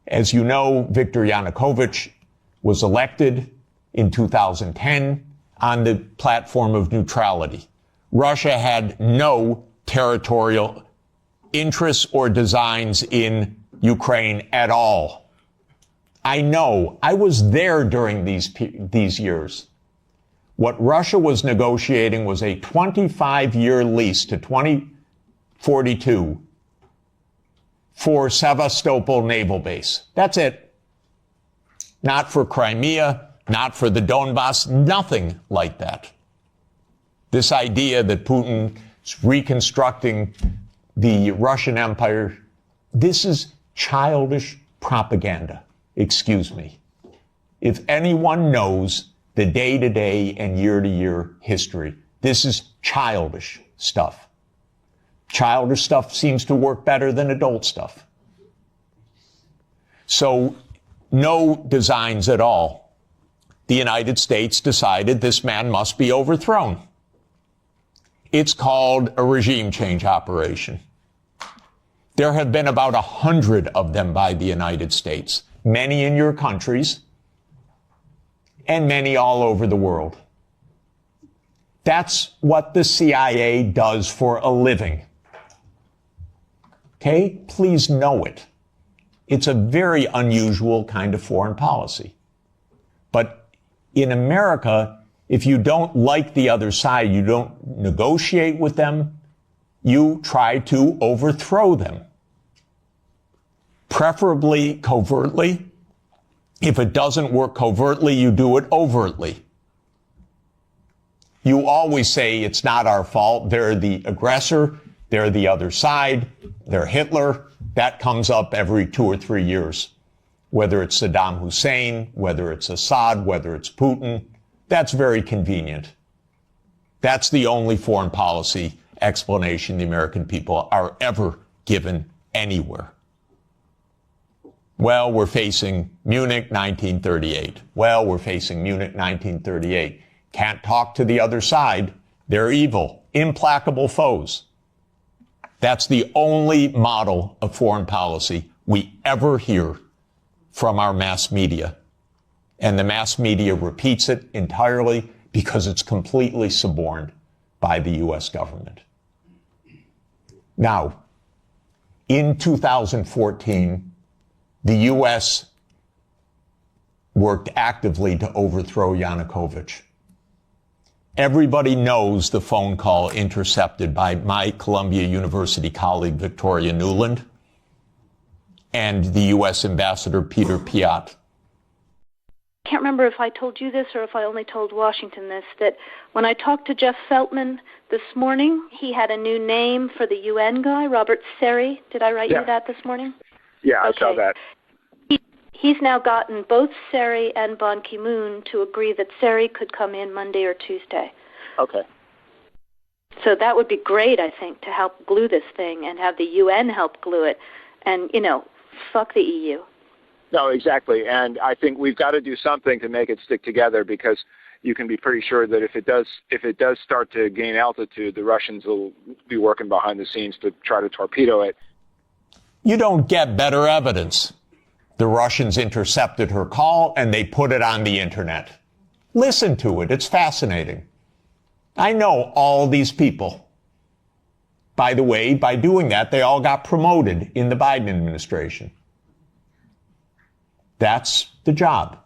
As you know, Viktor Yanukovych was elected in 2010 on the platform of neutrality. Russia had no territorial interests or designs in Ukraine at all. I know. I was there during these years. What Russia was negotiating was a 25-year lease to 2042 for Sevastopol Naval Base. That's it. Not for Crimea, not for the Donbass, nothing like that. This idea that Putin is reconstructing the Russian Empire, this is childish propaganda. Excuse me. If anyone knows the day-to-day and year-to-year history, this is childish stuff. Childish stuff seems to work better than adult stuff. So, no designs at all. The United States decided this man must be overthrown. It's called a regime change operation. There have been about 100 of them by the United States, many in your countries, and many all over the world. That's what the CIA does for a living. Okay? Please know it. It's a very unusual kind of foreign policy. But in America, if you don't like the other side, you don't negotiate with them, you try to overthrow them. Preferably covertly. If it doesn't work covertly, you do it overtly. You always say it's not our fault. They're the aggressor. They're the other side. They're Hitler. That comes up every 2 or 3 years. Whether it's Saddam Hussein, whether it's Assad, whether it's Putin. That's very convenient. That's the only foreign policy explanation the American people are ever given anywhere. Well, we're facing Munich 1938. Well, we're facing Munich 1938. Can't talk to the other side. They're evil, implacable foes. That's the only model of foreign policy we ever hear from our mass media. And the mass media repeats it entirely because it's completely suborned by the U.S. government. Now, in 2014, the U.S. worked actively to overthrow Yanukovych. Everybody knows the phone call intercepted by my Columbia University colleague, Victoria Nuland, and the U.S. Ambassador Peter Piot. I can't remember if I told you this or if I only told Washington this, that when I talked to Jeff Feltman this morning, he had a new name for the UN guy, Robert Seri. Did I write you that this morning? Yeah, okay. I saw that. He's now gotten both Seri and Ban Ki-moon to agree that Seri could come in Monday or Tuesday. Okay. So that would be great, I think, to help glue this thing and have the UN help glue it. And, fuck the EU. No, exactly. And I think we've got to do something to make it stick together, because you can be pretty sure that if it does start to gain altitude, the Russians will be working behind the scenes to try to torpedo it. You don't get better evidence. The Russians intercepted her call and they put it on the internet. Listen to it. It's fascinating. I know all these people. By the way, by doing that, they all got promoted in the Biden administration. That's the job.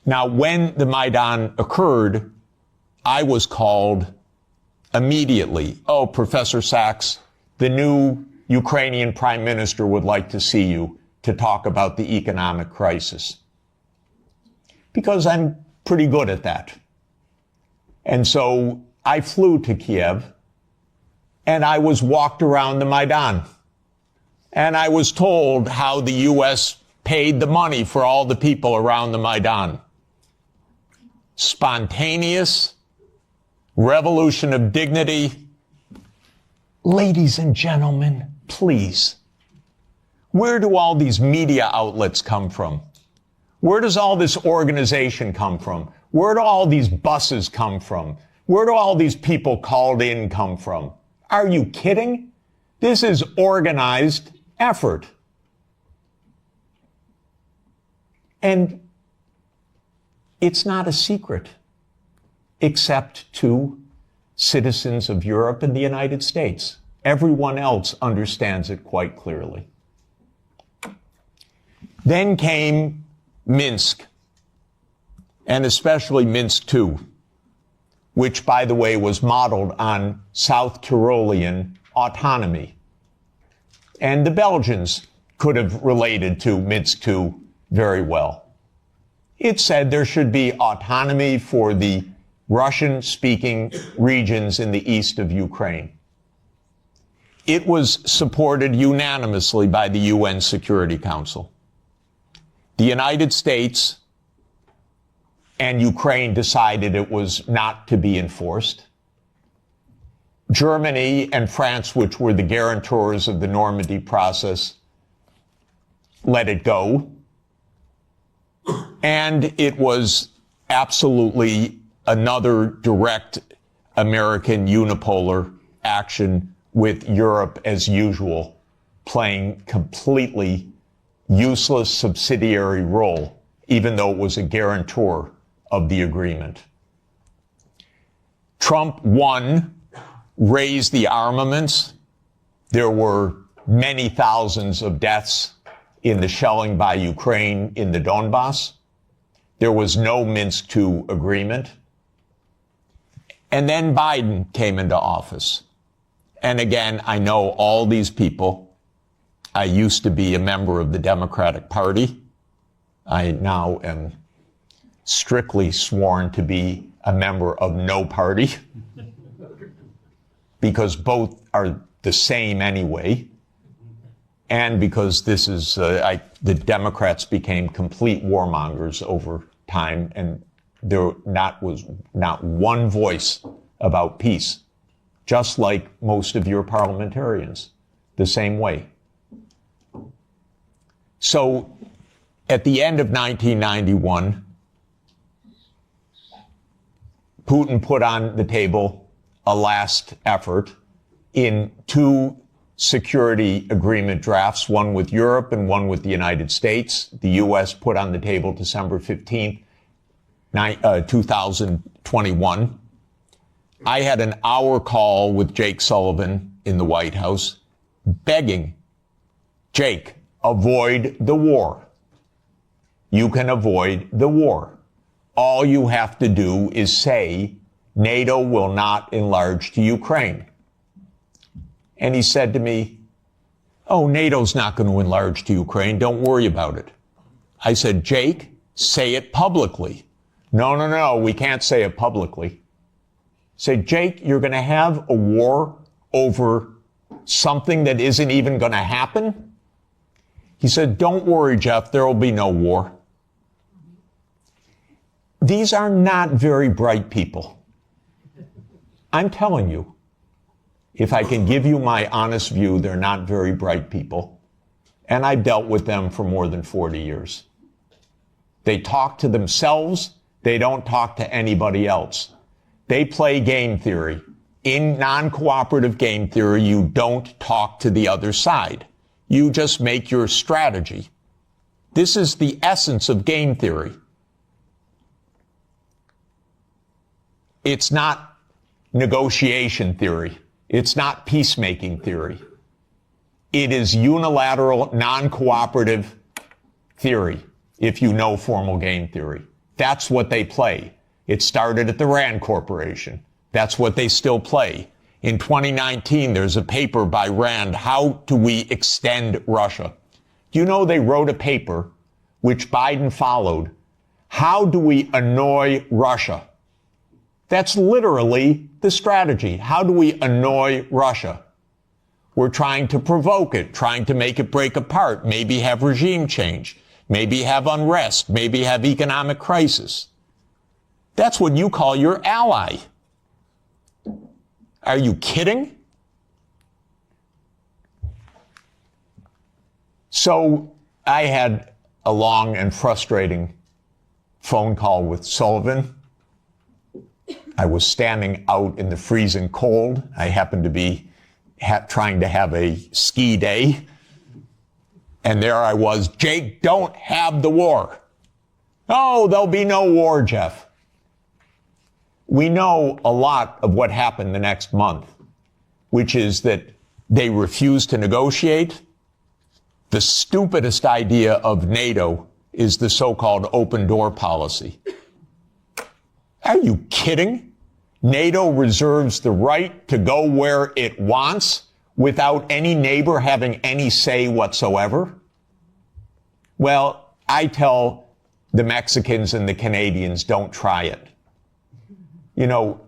Now, when the Maidan occurred, I was called immediately. Oh, Professor Sachs, the new Ukrainian prime minister would like to see you to talk about the economic crisis. Because I'm pretty good at that. And so I flew to Kiev and I was walked around the Maidan. And I was told how the U.S. paid the money for all the people around the Maidan. Spontaneous, revolution of dignity. Ladies and gentlemen, please. Where do all these media outlets come from? Where does all this organization come from? Where do all these buses come from? Where do all these people called in come from? Are you kidding? This is organized effort. And it's not a secret, except to citizens of Europe and the United States. Everyone else understands it quite clearly. Then came Minsk, and especially Minsk II, which, by the way, was modeled on South Tyrolean autonomy. And the Belgians could have related to Minsk II very well. It said there should be autonomy for the Russian-speaking regions in the east of Ukraine. It was supported unanimously by the UN Security Council. The United States and Ukraine decided it was not to be enforced. Germany and France, which were the guarantors of the Normandy process, let it go. And it was absolutely another direct American unipolar action, with Europe, as usual, playing completely useless subsidiary role, even though it was a guarantor of the agreement. Trump won, raised the armaments. There were many thousands of deaths in the shelling by Ukraine in the Donbass. There was no Minsk II agreement. And then Biden came into office. And again, I know all these people. I used to be a member of the Democratic Party. I now am strictly sworn to be a member of no party, because both are the same anyway. And because this is, the Democrats became complete warmongers over time, and there was not one voice about peace, just like most of your parliamentarians, the same way. So at the end of 1991, Putin put on the table a last effort in two security agreement drafts, one with Europe and one with the United States. The U.S. put on the table December 15th, 2021. I had an hour call with Jake Sullivan in the White House begging, Jake, avoid the war. You can avoid the war. All you have to do is say NATO will not enlarge to Ukraine. And he said to me, oh, NATO's not going to enlarge to Ukraine. Don't worry about it. I said, Jake, say it publicly. No, we can't say it publicly. Say, Jake, you're going to have a war over something that isn't even going to happen? He said, don't worry, Jeff, there will be no war. These are not very bright people. I'm telling you, if I can give you my honest view, they're not very bright people. And I've dealt with them for more than 40 years. They talk to themselves. They don't talk to anybody else. They play game theory. In non-cooperative game theory, you don't talk to the other side. You just make your strategy. This is the essence of game theory. It's not negotiation theory. It's not peacemaking theory. It is unilateral, non-cooperative theory, if you know formal game theory. That's what they play. It started at the Rand Corporation. That's what they still play. In 2019, there's a paper by Rand, How Do We Extend Russia? Do you know they wrote a paper, which Biden followed, How Do We Annoy Russia? That's literally the strategy. How do we annoy Russia? We're trying to provoke it, trying to make it break apart, maybe have regime change, maybe have unrest, maybe have economic crisis. That's what you call your ally. Are you kidding? So I had a long and frustrating phone call with Sullivan. I was standing out in the freezing cold. I happened to be trying to have a ski day. And there I was, Jake, don't have the war. Oh, there'll be no war, Jeff. We know a lot of what happened the next month, which is that they refused to negotiate. The stupidest idea of NATO is the so-called open door policy. Are you kidding? NATO reserves the right to go where it wants without any neighbor having any say whatsoever? Well, I tell the Mexicans and the Canadians, don't try it. You know,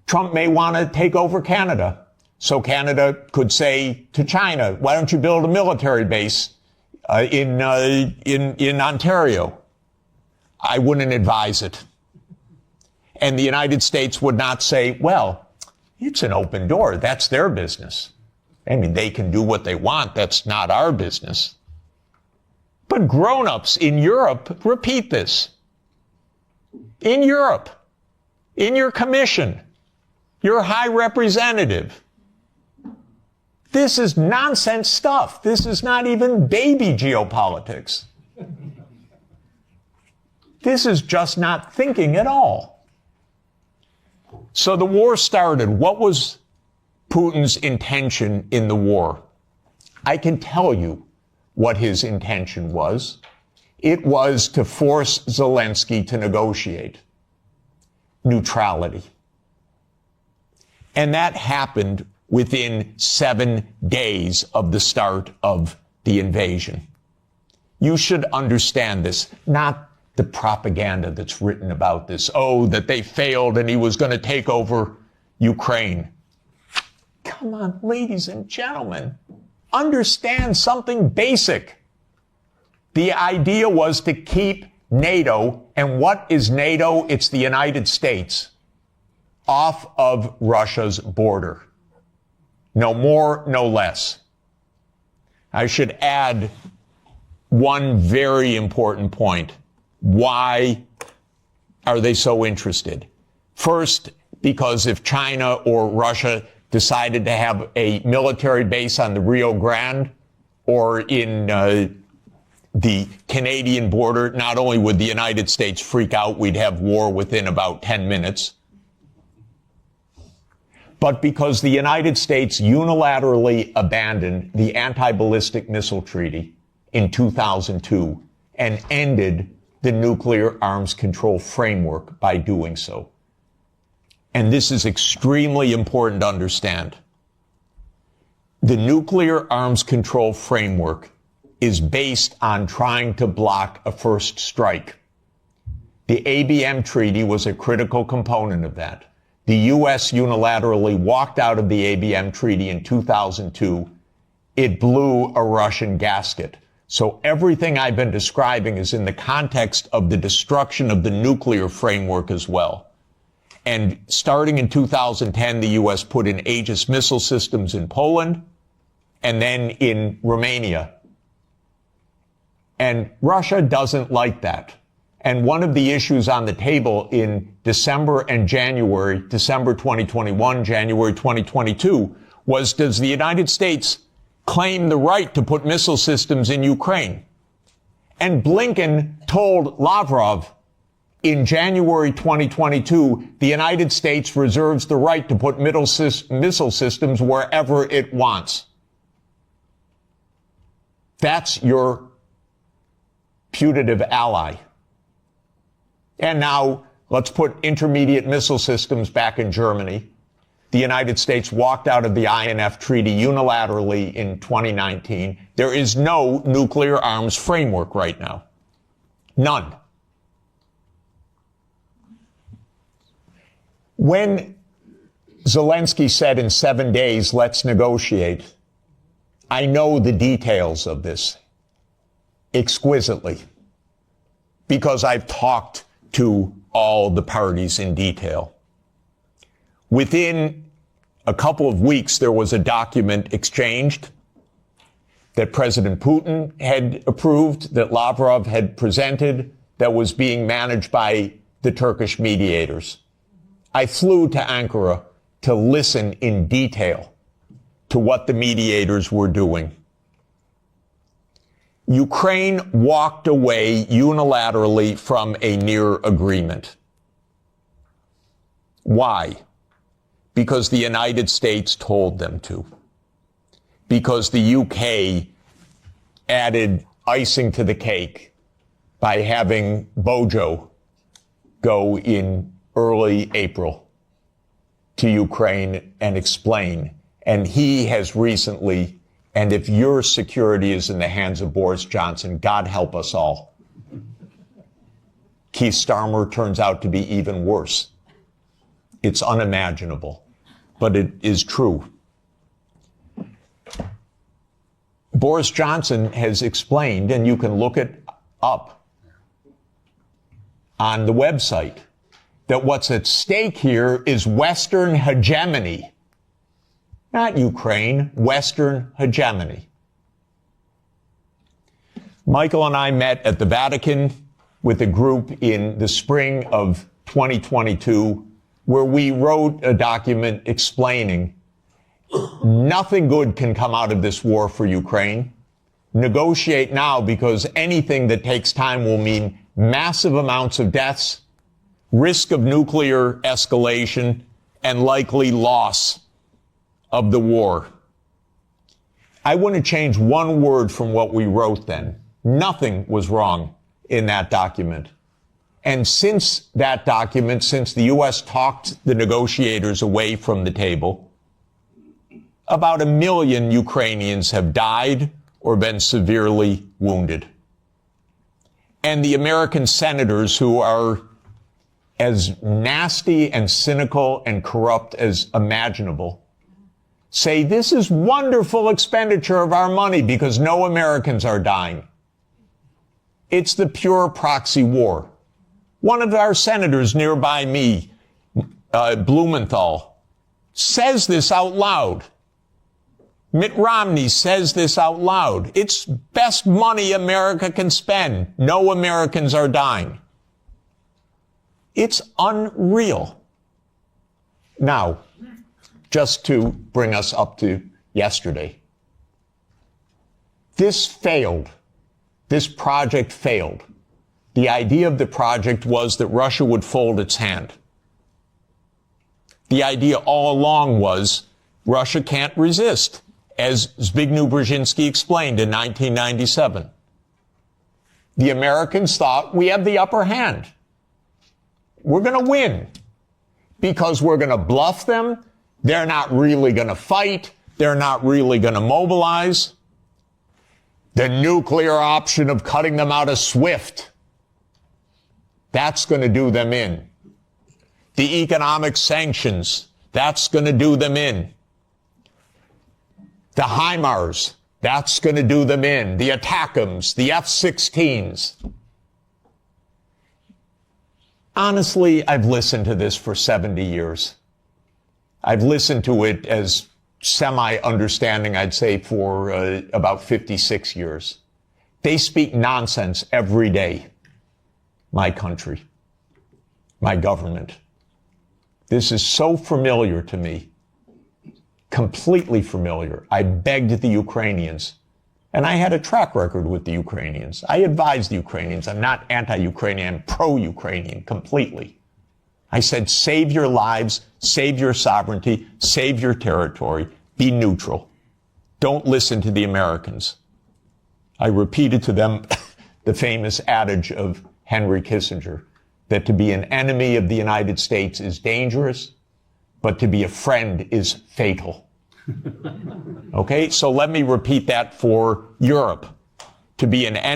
Trump may want to take over Canada. So Canada could say to China, why don't you build a military base in Ontario? I wouldn't advise it. And the United States would not say, well, it's an open door. That's their business. I mean, they can do what they want. That's not our business. But grown-ups in Europe repeat this. In Europe, in your commission, your high representative. This is nonsense stuff. This is not even baby geopolitics. This is just not thinking at all. So the war started. What was Putin's intention in the war? I can tell you what his intention was. It was to force Zelensky to negotiate neutrality. And that happened within 7 days of the start of the invasion. You should understand this, not the propaganda that's written about this. Oh, that they failed and he was going to take over Ukraine. Come on, ladies and gentlemen, understand something basic. The idea was to keep NATO, and what is NATO? It's the United States, off of Russia's border. No more, no less. I should add one very important point. Why are they so interested? First, because if China or Russia decided to have a military base on the Rio Grande or in the Canadian border, not only would the United States freak out, we'd have war within about 10 minutes, but because the United States unilaterally abandoned the anti-ballistic missile treaty in 2002 and ended the nuclear arms control framework by doing so. And this is extremely important to understand. The nuclear arms control framework is based on trying to block a first strike. The ABM treaty was a critical component of that. The U.S. unilaterally walked out of the ABM treaty in 2002. It blew a Russian gasket. So everything I've been describing is in the context of the destruction of the nuclear framework as well. And starting in 2010, the U.S. put in Aegis missile systems in Poland and then in Romania. And Russia doesn't like that. And one of the issues on the table in December and January, December 2021, January 2022, was, does the United States claim the right to put missile systems in Ukraine? And Blinken told Lavrov in January 2022, the United States reserves the right to put missile systems wherever it wants. That's your putative ally. And now let's put intermediate missile systems back in Germany. The United States walked out of the INF treaty unilaterally in 2019. There is no nuclear arms framework right now. None. When Zelensky said in 7 days, let's negotiate, I know the details of this exquisitely because I've talked to all the parties in detail. Within a couple of weeks, there was a document exchanged that President Putin had approved, that Lavrov had presented, that was being managed by the Turkish mediators. I flew to Ankara to listen in detail to what the mediators were doing. Ukraine walked away unilaterally from a near agreement. Why? Because the United States told them to. Because the UK added icing to the cake by having Bojo go in early April to Ukraine and explain. And he has recently, and if your security is in the hands of Boris Johnson, God help us all. Keith Starmer turns out to be even worse. It's unimaginable, but it is true. Boris Johnson has explained, and you can look it up on the website, that what's at stake here is Western hegemony. Not Ukraine, Western hegemony. Michael and I met at the Vatican with a group in the spring of 2022 where we wrote a document explaining nothing good can come out of this war for Ukraine. Negotiate now, because anything that takes time will mean massive amounts of deaths, risk of nuclear escalation, and likely loss of the war. I wouldn't change one word from what we wrote then. Nothing was wrong in that document. And since that document, since the U.S. talked the negotiators away from the table, about 1 million Ukrainians have died or been severely wounded. And the American senators, who are as nasty and cynical and corrupt as imaginable, say this is wonderful expenditure of our money because no Americans are dying. It's the proxy war. One of our senators nearby me, Blumenthal, says this out loud. Mitt Romney says this out loud. It's best money America can spend. No Americans are dying. It's unreal. Now, just to bring us up to yesterday, this failed. This project failed. The idea of the project was that Russia would fold its hand. The idea all along was Russia can't resist, as Zbigniew Brzezinski explained in 1997. The Americans thought we have the upper hand. We're going to win because we're going to bluff them. They're not really going to fight. They're not really going to mobilize. The nuclear option of cutting them out of SWIFT, that's going to do them in. The economic sanctions, that's going to do them in. The HIMARS, that's going to do them in. The ATACMS, the F-16s. Honestly, I've listened to this for 70 years. I've listened to it as semi-understanding, I'd say, for about 56 years. They speak nonsense every day. My country, my government. This is so familiar to me, completely familiar. I begged the Ukrainians, and I had a track record with the Ukrainians. I advised the Ukrainians. I'm not anti-Ukrainian, I'm pro-Ukrainian completely. I said, save your lives, save your sovereignty, save your territory, be neutral. Don't listen to the Americans. I repeated to them the famous adage of Henry Kissinger, that to be an enemy of the United States is dangerous, but to be a friend is fatal. Okay, so let me repeat that for Europe. To be an enemy